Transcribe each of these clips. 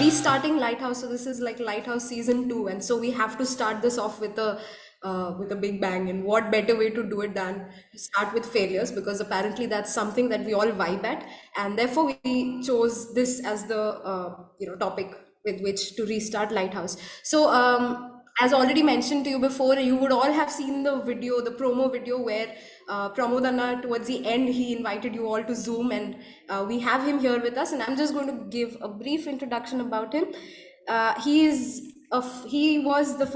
restarting Lighthouse. So this is like Lighthouse season 2, and so we have to start this off with a big bang. And what better way to do it than to start with failures? Because apparently that's something that we all vibe at, and therefore we chose this as the topic with which to restart Lighthouse. So as already mentioned to you before, you would all have seen the video, the promo video, where Pramod Anna, towards the end, he invited you all to Zoom, and we have him here with us. And I'm just going to give a brief introduction about him. He was the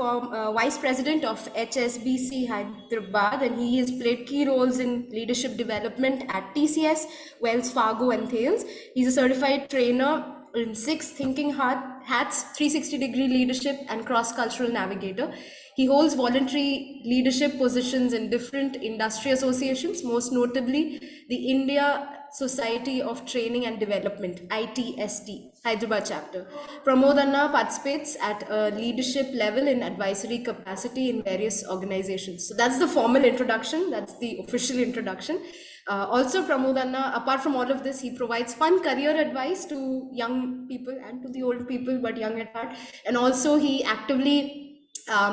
vice president of HSBC Hyderabad, and he has played key roles in leadership development at TCS, Wells Fargo, and Thales. He's a certified trainer in 6 Thinking Hats, 360-degree leadership, and cross-cultural navigator. He holds voluntary leadership positions in different industry associations, most notably the India Society of Training and Development, ITST, Hyderabad chapter. Pramod Anna participates at a leadership level in advisory capacity in various organizations. So that's the formal introduction. That's the official introduction. Also, Pramod Anna, apart from all of this, he provides fun career advice to young people and to the old people, but young at heart. And also, he actively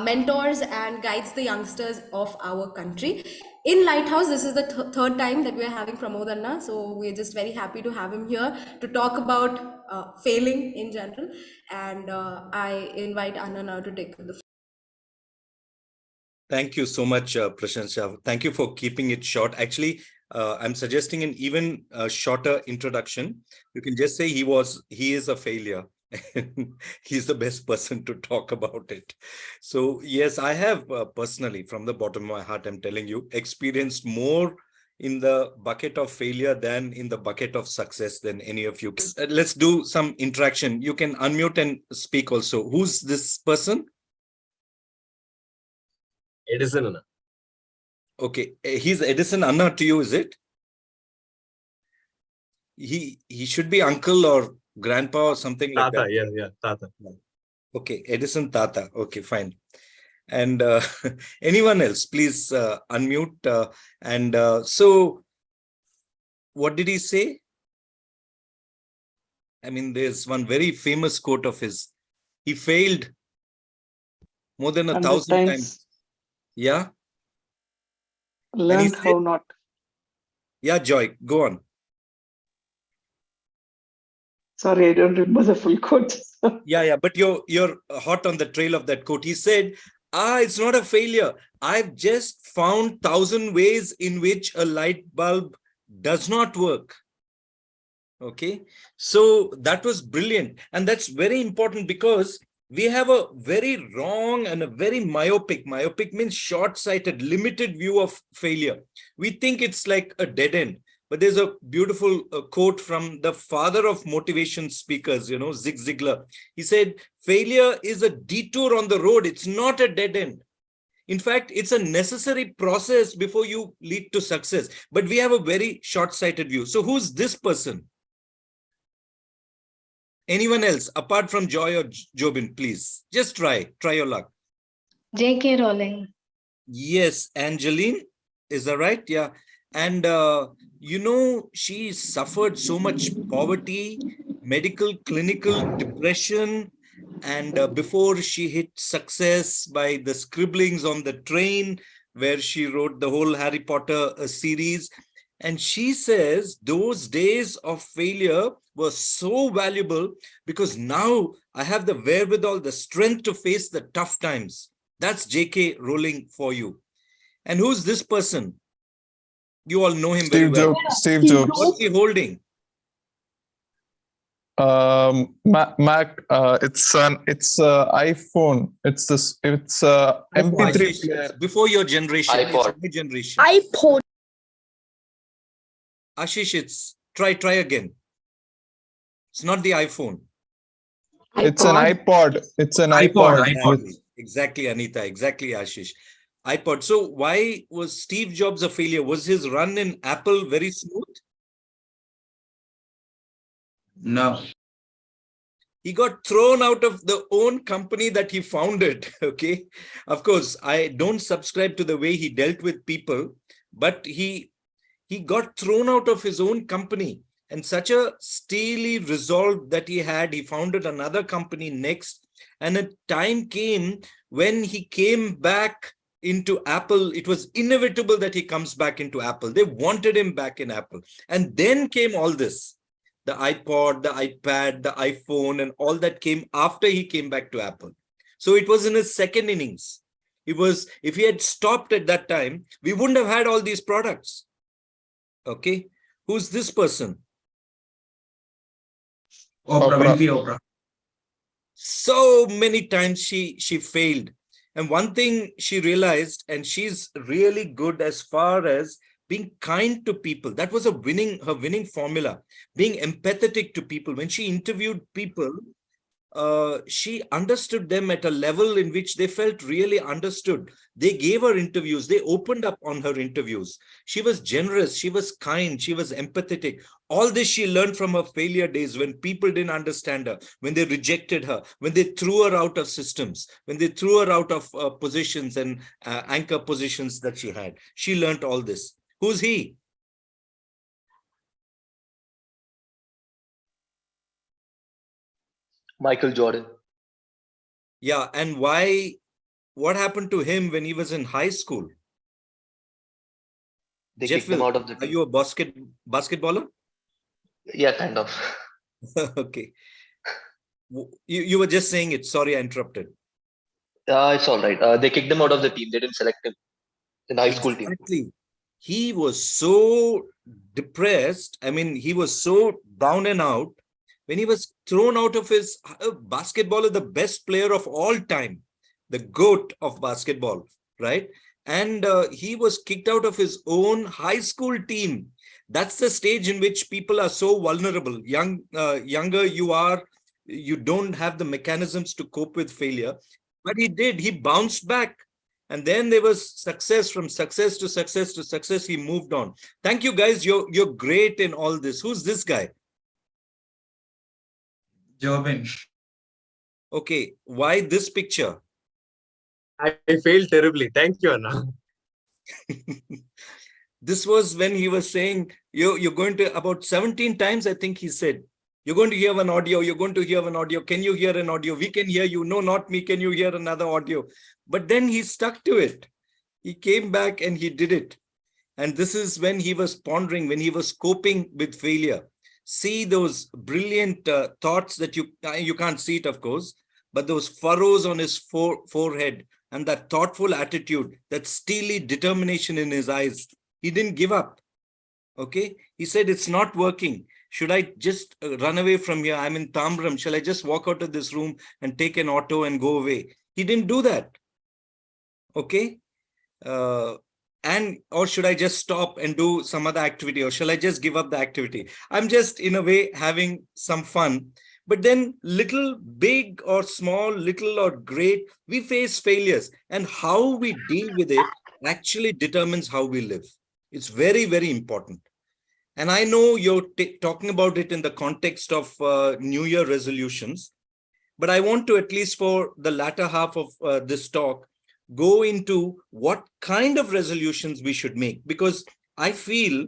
mentors and guides the youngsters of our country. In Lighthouse, this is the third time that we're having Pramod Anna, so we're just very happy to have him here to talk about failing in general. And I invite Anna now to take the floor. Thank you so much, Prashansha. Thank you for keeping it short. Actually, I'm suggesting an even shorter introduction. You can just say he is a failure. He's the best person to talk about it. So yes, I have personally, from the bottom of my heart, I'm telling you, experienced more in the bucket of failure than in the bucket of success than any of you. Let's do some interaction. You can unmute and speak also. Who's this person? Edison Anna. Okay, he's Edison Anna to you, is it? He should be uncle or grandpa or something like Tata, that. yeah, Tata. Okay, Edison Tata. Okay, fine. And anyone else, please unmute. So what did he say? I mean, there's one very famous quote of his. He failed more than 1,000 times. Yeah. Learned how not. Yeah, Joy, go on. Sorry, I don't remember the full quote. Yeah, but you're hot on the trail of that quote. He said, it's not a failure. I've just found 1,000 ways in which a light bulb does not work. Okay, so that was brilliant. And that's very important because we have a very wrong and a very myopic means short-sighted, limited view of failure. We think it's like a dead end. But there's a beautiful quote from the father of motivation speakers, Zig Ziglar. He said, failure is a detour on the road. It's not a dead end. In fact, it's a necessary process before you lead to success. But we have a very short-sighted view. So who's this person? Anyone else apart from Joy or Jobin, please? Just try your luck. J.K. Rowling. Yes, Angeline, is that right? Yeah. And, she suffered so much poverty, medical, clinical depression. And before she hit success by the scribblings on the train, where she wrote the whole Harry Potter series. And she says those days of failure were so valuable because now I have the wherewithal, the strength to face the tough times. That's J.K. Rowling for you. And who's this person? You all know him very well. Steve Jobs. What's he holding? Mac. It's iPhone. It's MP3 player. Before your generation. iPod. It's my generation. iPod. Ashish, it's try again. It's not the iPhone. It's an iPod. It's an iPod. Exactly, Anita. Exactly, Ashish. iPod. So why was Steve Jobs a failure? Was his run in Apple very smooth? No. He got thrown out of the own company that he founded. Okay. Of course, I don't subscribe to the way he dealt with people, but he got thrown out of his own company and such a steely resolve that he had. He founded another company next, and a time came when he came back into Apple. It was inevitable that he comes back into Apple. They wanted him back in Apple. And then came all this, the iPod, the iPad, the iPhone, and all that came after he came back to Apple. So it was in his second innings. It was, if he had stopped at that time, we wouldn't have had all these products. Okay. Who's this person? Oprah Winfrey, Oprah. So many times she failed. And one thing she realized, and she's really good as far as being kind to people. That was her winning formula, being empathetic to people. When she interviewed people, she understood them at a level in which they felt really understood. They gave her interviews. They opened up on her interviews. She was generous. She was kind. She was empathetic. All this she learned from her failure days, when people didn't understand her, when they rejected her, when they threw her out of systems, when they threw her out of positions and anchor positions that she had. She learned all this. Who's he? Michael Jordan. Yeah, and why? What happened to him when he was in high school? They kicked him out of the Are team. you a basketballer? Yeah, kind of. Okay. You were just saying it. Sorry, I interrupted. It's all right. They kicked him out of the team. They didn't select him in the high school team. Exactly. He was so depressed. I mean, he was so down and out when he was thrown out of his basketballer, the best player of all time, the GOAT of basketball, right? And he was kicked out of his own high school team. That's the stage in which people are so vulnerable. Younger you are, you don't have the mechanisms to cope with failure. But he did. He bounced back. And then there was success, from success to success to success. He moved on. Thank you, guys. You're great in all this. Who's this guy? Jobin. Okay. Why this picture? I failed terribly. Thank you, Anna. This was when he was saying, you're going to, about 17 times, I think he said, you're going to hear an audio. You're going to hear an audio. Can you hear an audio? We can hear you. No, not me. Can you hear another audio? But then he stuck to it. He came back and he did it. And this is when he was pondering, when he was coping with failure. See those brilliant thoughts that you can't see it, of course, but those furrows on his forehead and that thoughtful attitude, that steely determination in his eyes. He didn't give up. Okay. He said, it's not working. Should I just run away from here? I'm in Tambram. Shall I just walk out of this room and take an auto and go away? He didn't do that. Okay. Or should I just stop and do some other activity? Or shall I just give up the activity? I'm just, in a way, having some fun. But then little, big or small, little or great, we face failures. And how we deal with it actually determines how we live. It's very, very important. And I know you're talking about it in the context of New Year resolutions, but I want to, at least for the latter half of this talk, go into what kind of resolutions we should make. Because I feel,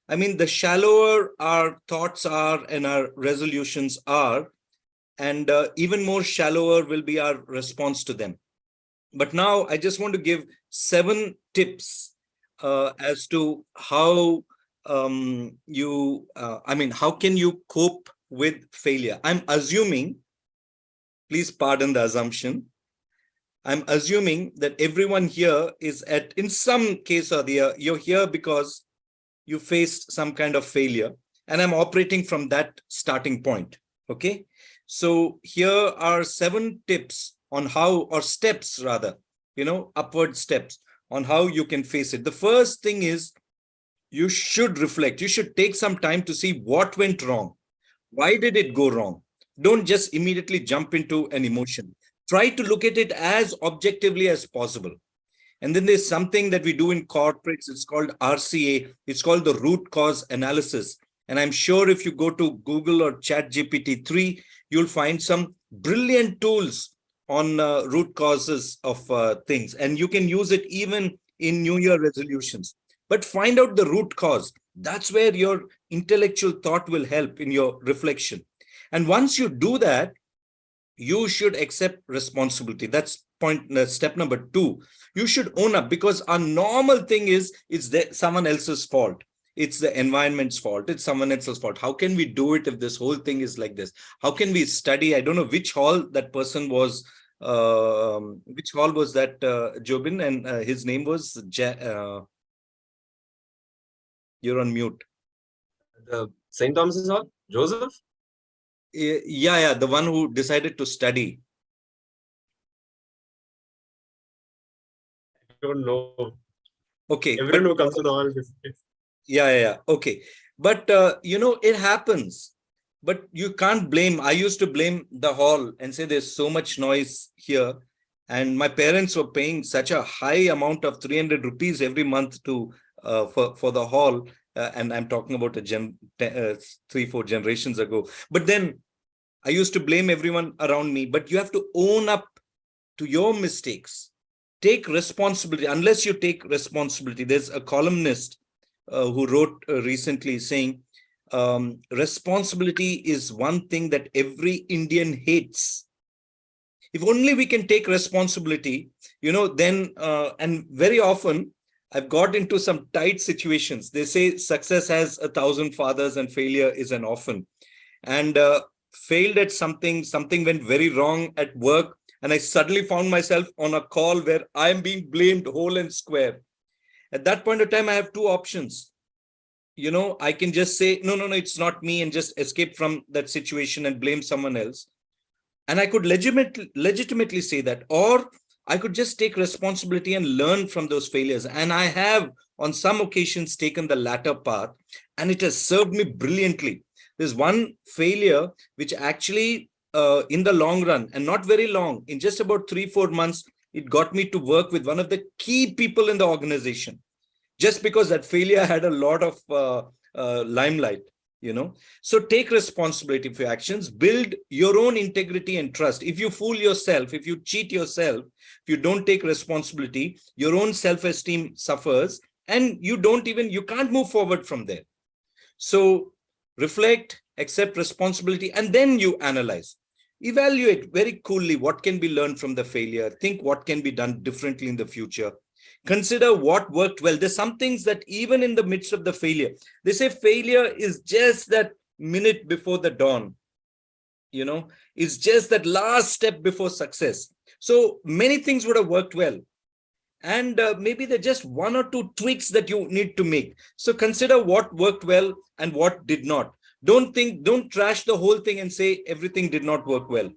I mean, the shallower our thoughts are and our resolutions are, and even more shallower will be our response to them. But now I just want to give 7 tips as to how how can you cope with failure? I'm assuming, please pardon the assumption, I'm assuming that everyone here is in some case or the other, you're here because you faced some kind of failure, and I'm operating from that starting point. Okay. So here are 7 tips on how, or steps rather, upward steps on how you can face it. The first thing is, you should reflect. You should take some time to see what went wrong. Why did it go wrong? Don't just immediately jump into an emotion. Try to look at it as objectively as possible. And then there's something that we do in corporates. It's called RCA. It's called the root cause analysis. And I'm sure if you go to Google or ChatGPT 3, you'll find some brilliant tools on root causes of things. And you can use it even in New Year resolutions. But find out the root cause. That's where your intellectual thought will help in your reflection. And once you do that, you should accept responsibility. That's step number 2. You should own up, because our normal thing is it's someone else's fault. It's the environment's fault. It's someone else's fault. How can we do it if this whole thing is like this? How can we study? I don't know which hall that person was. Which hall was that, Jobin? And his name was you're on mute. The St. Thomas's Hall? Joseph? Yeah, the one who decided to study. I don't know. Okay. Everyone who comes to the hall. Yeah. Okay. But, it happens. But you can't blame. I used to blame the hall and say there's so much noise here. And my parents were paying such a high amount of 300 rupees every month to for the hall. And I'm talking about 3-4 generations ago. But then I used to blame everyone around me. But you have to own up to your mistakes. Take responsibility. Unless you take responsibility, there's a columnist who wrote recently saying, responsibility is one thing that every Indian hates. If only we can take responsibility, then, and very often I've got into some tight situations. They say success has 1,000 fathers and failure is an orphan. And failed at something went very wrong at work. And I suddenly found myself on a call where I'm being blamed whole and square. At that point of time, I have 2 options. I can just say, no, it's not me, and just escape from that situation and blame someone else. And I could legitimately say that, or I could just take responsibility and learn from those failures. And I have, on some occasions, taken the latter path, and it has served me brilliantly. There's one failure which actually, in the long run, and not very long, in just about 3-4 months, it got me to work with one of the key people in the organization. Just because that failure had a lot of limelight, So take responsibility for your actions, build your own integrity and trust. If you fool yourself, if you cheat yourself, if you don't take responsibility, your own self-esteem suffers, and you can't move forward from there. So reflect, accept responsibility, and then you analyze. Evaluate very coolly what can be learned from the failure. Think what can be done differently in the future. Consider what worked well. There's some things that even in the midst of the failure, they say failure is just that minute before the dawn. It's just that last step before success. So many things would have worked well. And maybe there's just 1 or 2 tweaks that you need to make. So consider what worked well and what did not. Don't trash the whole thing and say everything did not work well.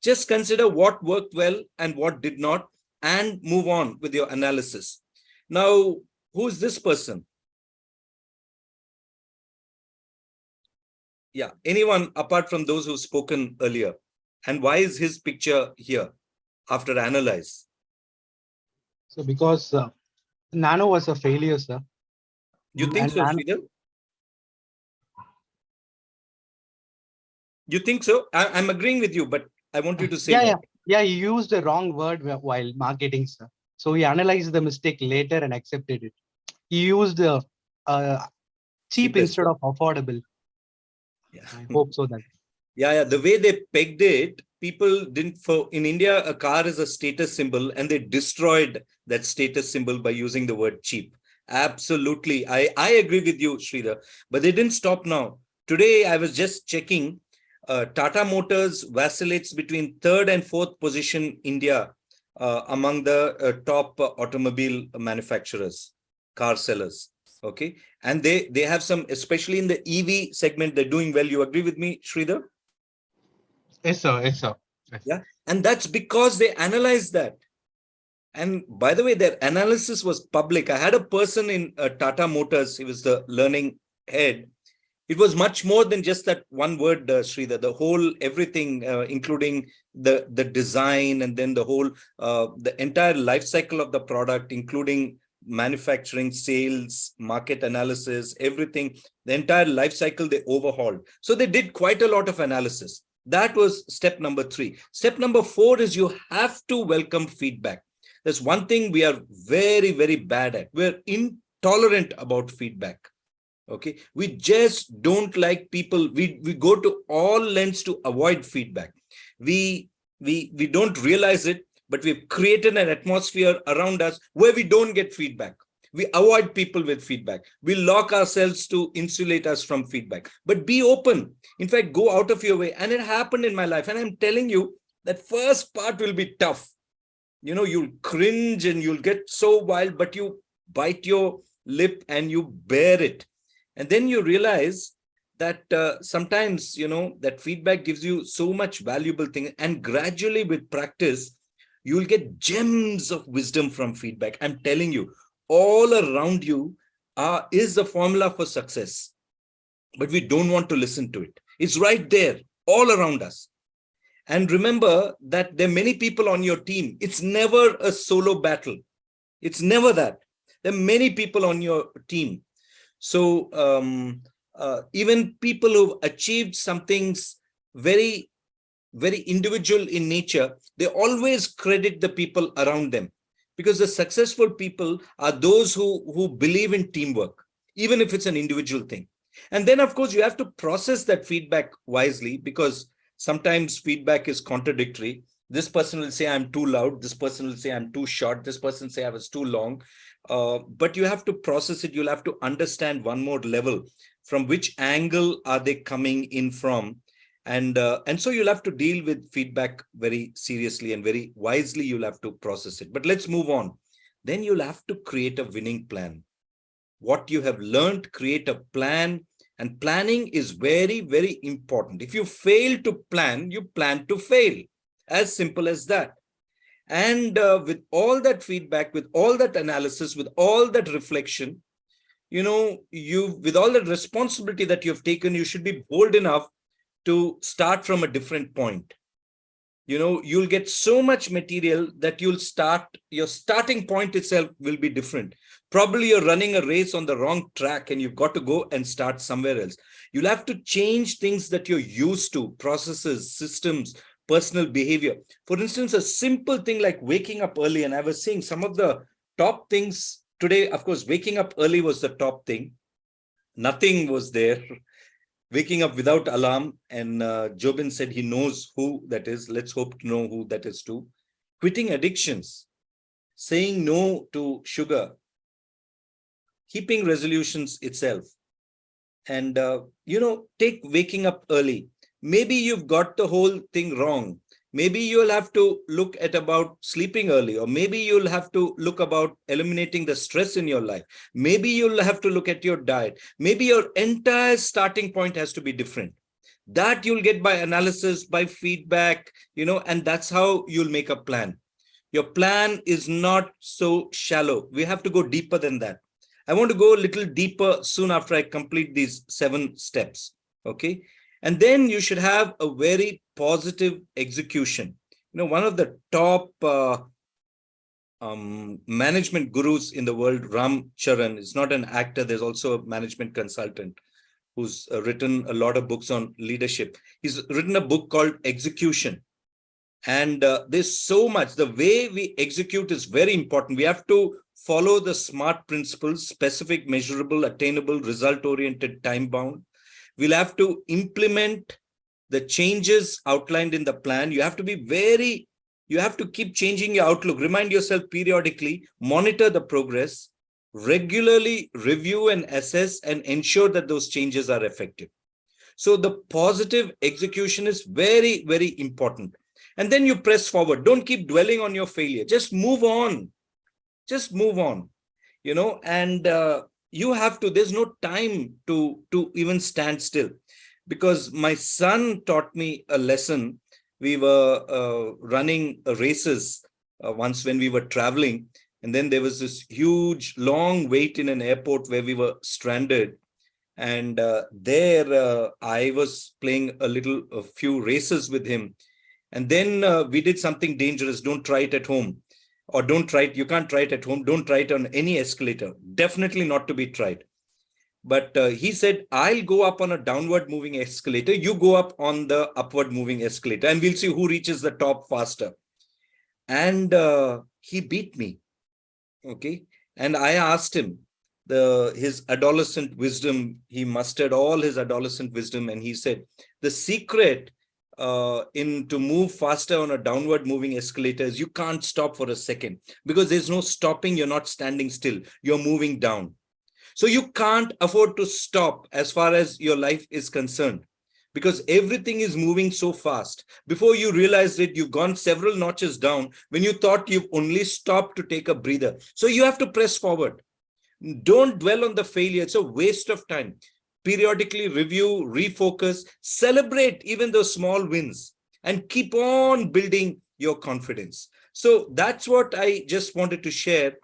Just consider what worked well and what did not, and move on with your analysis. Now, who's this person? Yeah, anyone apart from those who've spoken earlier? And why is his picture here after analyze? So because Nano was a failure, sir. You think so, Sridhar? You think so? I'm agreeing with you, but I want you to say. Yeah, he used the wrong word while marketing, sir. So he analyzed the mistake later and accepted it. He used cheap instead of affordable. Yeah. I hope so. Yeah. The way they pegged it, people didn't. In India, a car is a status symbol, and they destroyed that status symbol by using the word cheap. Absolutely, I agree with you, Sridhar. But they didn't stop now. Today, I was just checking. Tata Motors vacillates between 3rd and 4th position India among the top automobile manufacturers, car sellers. Okay, and they have some, especially in the EV segment, they're doing well. You agree with me, Sridhar? Yes, sir. Yes. Yeah, and that's because they analyzed that. And by the way, their analysis was public. I had a person in Tata Motors. He was the learning head. It was much more than just that one word, Sridhar. The whole everything, including the design, and then the whole the entire life cycle of the product, including manufacturing, sales, market analysis, everything. The entire life cycle they overhauled. So they did quite a lot of analysis. That was step number 3. Step number 4 is you have to welcome feedback. There's one thing we are very, very bad at. We're intolerant about feedback. Okay, we just don't like people. We go to all lengths to avoid feedback. We don't realize it, but we've created an atmosphere around us where we don't get feedback. We avoid people with feedback. We lock ourselves to insulate us from feedback. But be open. In fact, go out of your way. And it happened in my life. And I'm telling you, that first part will be tough. You know, you'll cringe and you'll get so wild, but you bite your lip and you bear it. And then you realize that sometimes, you know, that feedback gives you so much valuable thing. And gradually with practice, you'll get gems of wisdom from feedback. I'm telling you, all around you is the formula for success. But we don't want to listen to it. It's right there, all around us. And remember that there are many people on your team. It's never a solo battle. It's never that. There are many people on your team. So even people who've achieved some things very, very individual in nature, they always credit the people around them, because the successful people are those who believe in teamwork, even if it's an individual thing. And then, of course, you have to process that feedback wisely, because sometimes feedback is contradictory. This person will say I'm too loud. This person will say I'm too short. This person say I was too long. But you have to process it. You'll have to understand one more level, from which angle are they coming in from. And so you'll have to deal with feedback very seriously and very wisely. You'll have to process it. But let's move on. Then you'll have to create a winning plan. What you have learned, create a plan. And planning is very, very important. If you fail to plan, you plan to fail. As simple as that. And with all that feedback, with all that analysis, with all that reflection, you know, with all that responsibility that you've taken, you should be bold enough to start from a different point. You know, you'll get so much material that your starting point itself will be different. Probably you're running a race on the wrong track and you've got to go and start somewhere else. You'll have to change things that you're used to, processes, systems, personal behavior. For instance, a simple thing like waking up early. And I was saying some of the top things today, of course, waking up early was the top thing. Nothing was there. Waking up without alarm. And Jobin said he knows who that is. Let's hope to know who that is too. Quitting addictions. Saying no to sugar. Keeping resolutions itself. And, you know, take waking up early. Maybe you've got the whole thing wrong. Maybe you'll have to look at about sleeping early, or maybe you'll have to look about eliminating the stress in your life. Maybe you'll have to look at your diet. Maybe your entire starting point has to be different. That you'll get by analysis, by feedback, you know, and that's how you'll make a plan. Your plan is not so shallow. We have to go deeper than that. I want to go a little deeper soon after I complete these 7 steps. Okay. And then you should have a very positive execution. You know, one of the top management gurus in the world, Ram Charan, is not an actor. There's also a management consultant who's written a lot of books on leadership. He's written a book called Execution. And there's so much. The way we execute is very important. We have to follow the SMART principles: specific, measurable, attainable, result-oriented, time-bound. We'll have to implement the changes outlined in the plan. You have to you have to keep changing your outlook. Remind yourself periodically, monitor the progress, regularly review and assess, and ensure that those changes are effective. So the positive execution is very, very important. And then you press forward. Don't keep dwelling on your failure. Just move on. Just move on, you know, and you have to, there's no time to even stand still, because my son taught me a lesson. We were running races once when we were traveling, and then there was this huge long wait in an airport where we were stranded. And there I was playing a few races with him. And then we did something dangerous. Don't try it at home. Or don't try it, you can't try it at home. Don't try it on any escalator. Definitely not to be tried. But he said, I'll go up on a downward moving escalator. You go up on the upward moving escalator, and we'll see who reaches the top faster. And he beat me. Okay. And I asked him, his adolescent wisdom. He mustered all his adolescent wisdom, and he said, the secret in to move faster on a downward moving escalator is you can't stop for a second, because there's no stopping. You're not standing still, you're moving down. So you can't afford to stop as far as your life is concerned, because everything is moving so fast. Before you realize it, you've gone several notches down when you thought you've only stopped to take a breather. So you have to press forward. Don't dwell on the failure. It's a waste of time. Periodically review, refocus, celebrate even those small wins, and keep on building your confidence. So that's what I just wanted to share.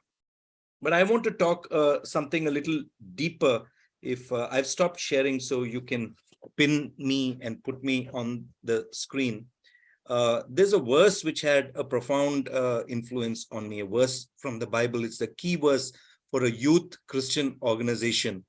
But I want to talk something a little deeper. If I've stopped sharing, so you can pin me and put me on the screen. There's a verse which had a profound influence on me, a verse from the Bible. It's the key verse for a youth Christian organization.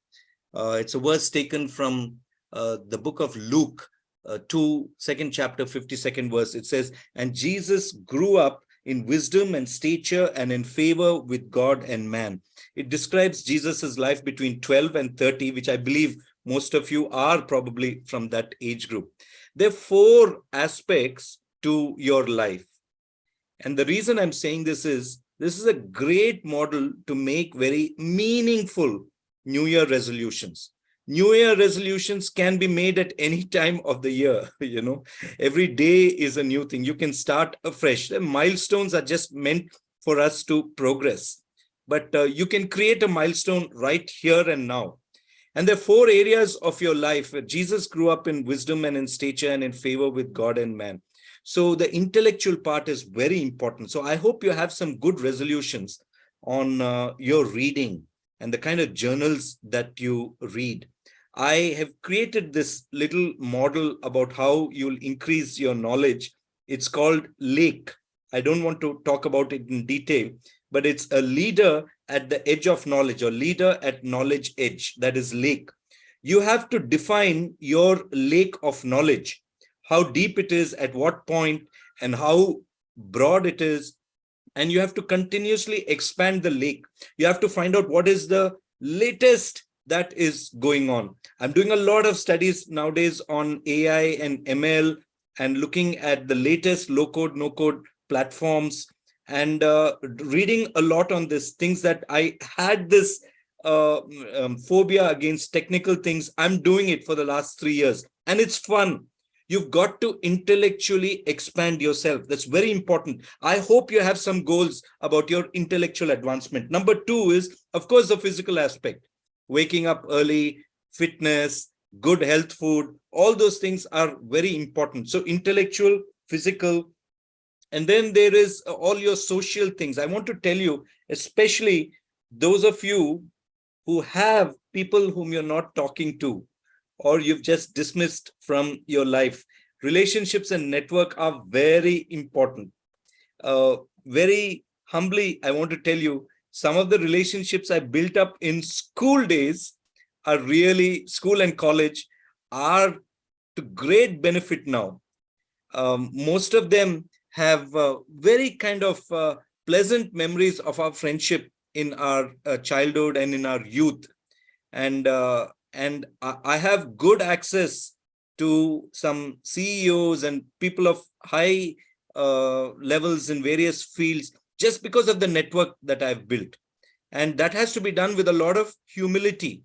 It's a verse taken from the book of Luke, 2nd chapter, 52nd verse. It says, and Jesus grew up in wisdom and stature and in favor with God and man. It describes Jesus's life between 12 and 30, which I believe most of you are probably from that age group. There are 4 aspects to your life. And the reason I'm saying this is a great model to make very meaningful New Year resolutions. New Year resolutions can be made at any time of the year. Every day is a new thing. You can start afresh. The milestones are just meant for us to progress. But you can create a milestone right here and now. And there are 4 areas of your life. Jesus grew up in wisdom and in stature and in favor with God and man. So the intellectual part is very important. So I hope you have some good resolutions on your reading and the kind of journals that you read. I have created this little model about how you'll increase your knowledge. It's called Lake. I don't want to talk about it in detail, but it's a leader at the edge of knowledge, or leader at knowledge edge. That is Lake. You have to define your lake of knowledge, how deep it is, at what point, and how broad it is. And you have to continuously expand the lake. You have to find out what is the latest that is going on. I'm doing a lot of studies nowadays on AI and ML, and looking at the latest low-code, no-code platforms, and reading a lot on this, things that I had this phobia against technical things. I'm doing it for the last 3 years, and it's fun. You've got to intellectually expand yourself. That's very important. I hope you have some goals about your intellectual advancement. Number 2 is, of course, the physical aspect. Waking up early, fitness, good health food, all those things are very important. So intellectual, physical, and then there is all your social things. I want to tell you, especially those of you who have people whom you're not talking to, or you've just dismissed from your life. Relationships and network are very important. Very humbly, I want to tell you, some of the relationships I built up in school days are really, school and college, are to great benefit now. Most of them have very kind of pleasant memories of our friendship in our childhood and in our youth. And I have good access to some CEOs and people of high levels in various fields, just because of the network that I've built. And that has to be done with a lot of humility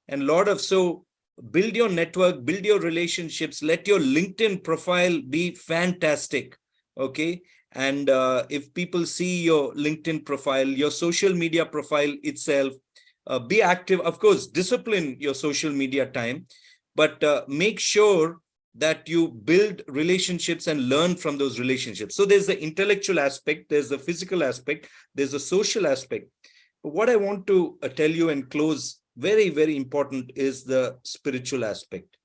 and so build your network, build your relationships, let your LinkedIn profile be fantastic. Okay. And if people see your LinkedIn profile, your social media profile itself, be active. Of course, discipline your social media time, but make sure that you build relationships and learn from those relationships. So there's the intellectual aspect, there's the physical aspect, there's the social aspect. But what I want to tell you and close, very, very important, is the spiritual aspect.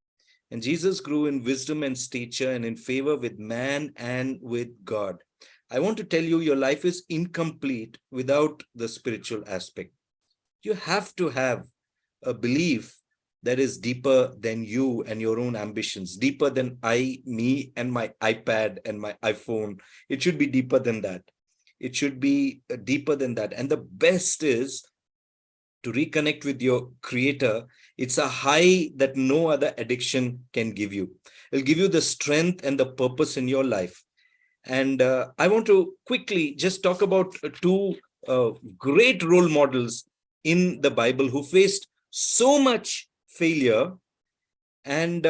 And Jesus grew in wisdom and stature and in favor with man and with God. I want to tell you, your life is incomplete without the spiritual aspect. You have to have a belief that is deeper than you and your own ambitions, deeper than me and my iPad and my iPhone. It should be deeper than that. It should be deeper than that. And the best is to reconnect with your creator, it's a high that no other addiction can give you. It'll give you the strength and the purpose in your life. And I want to quickly just talk about two great role models in the Bible who faced so much failure. And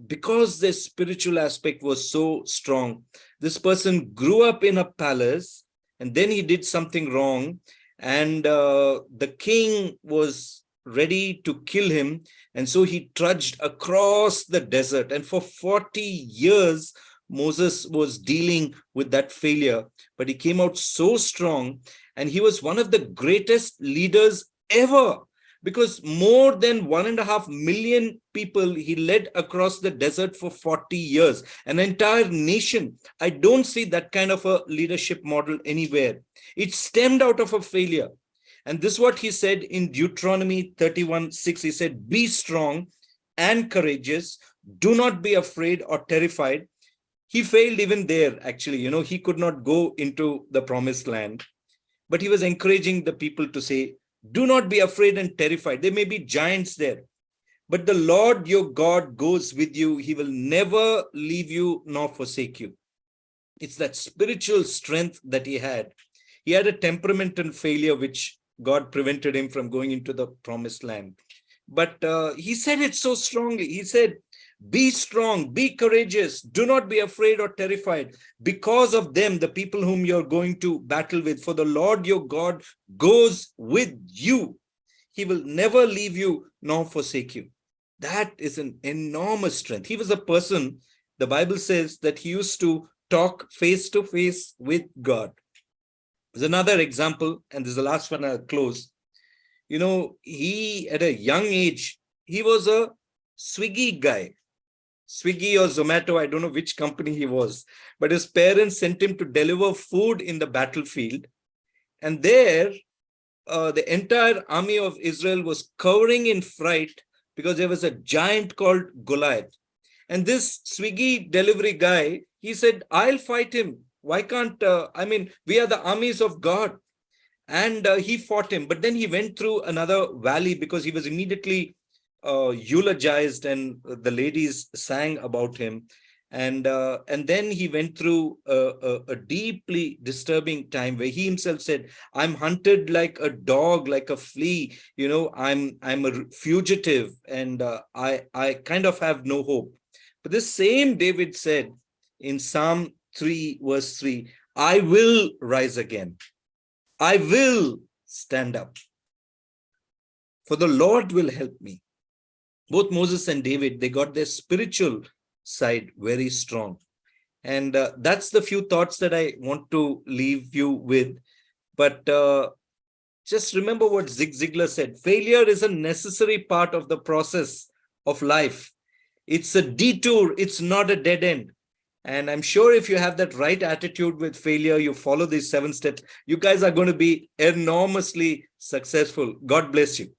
because their spiritual aspect was so strong, this person grew up in a palace, and then he did something wrong, and the king was ready to kill him. And so he trudged across the desert. And for 40 years, Moses was dealing with that failure, but he came out so strong, and he was one of the greatest leaders ever, because more than 1.5 million people he led across the desert for 40 years, an entire nation. I don't see that kind of a leadership model anywhere. It stemmed out of a failure. And this is what he said in Deuteronomy 31:6. He said, "Be strong and courageous. Do not be afraid or terrified." He failed even there, actually. He could not go into the promised land. But he was encouraging the people to say, do not be afraid and terrified. There may be giants there, but the Lord your God goes with you. He will never leave you nor forsake you. It's that spiritual strength that he had. He had a temperament and failure which God prevented him from going into the promised land. But he said it so strongly. He said, be strong, be courageous, do not be afraid or terrified because of them, the people whom you're going to battle with. For the Lord your God goes with you. He will never leave you nor forsake you. That is an enormous strength. He was a person, the Bible says, that he used to talk face to face with God. There's another example, and this is the last one I'll close. He, at a young age, he was a Swiggy guy. Swiggy or Zomato, I don't know which company he was, but his parents sent him to deliver food in the battlefield. And there, the entire army of Israel was cowering in fright because there was a giant called Goliath. And this Swiggy delivery guy, he said, I'll fight him. Why can't, we are the armies of God. And he fought him. But then he went through another valley because he was immediately eulogized, and the ladies sang about him. And then he went through a deeply disturbing time where he himself said, I'm hunted like a dog, like a flea. I'm a fugitive, and I kind of have no hope. But this same David said in Psalm 3 verse 3, I will rise again. I will stand up. For the Lord will help me. Both Moses and David, they got their spiritual side very strong. And that's the few thoughts that I want to leave you with. But just remember what Zig Ziglar said. Failure is a necessary part of the process of life. It's a detour. It's not a dead end. And I'm sure if you have that right attitude with failure, you follow these 7 steps, you guys are going to be enormously successful. God bless you.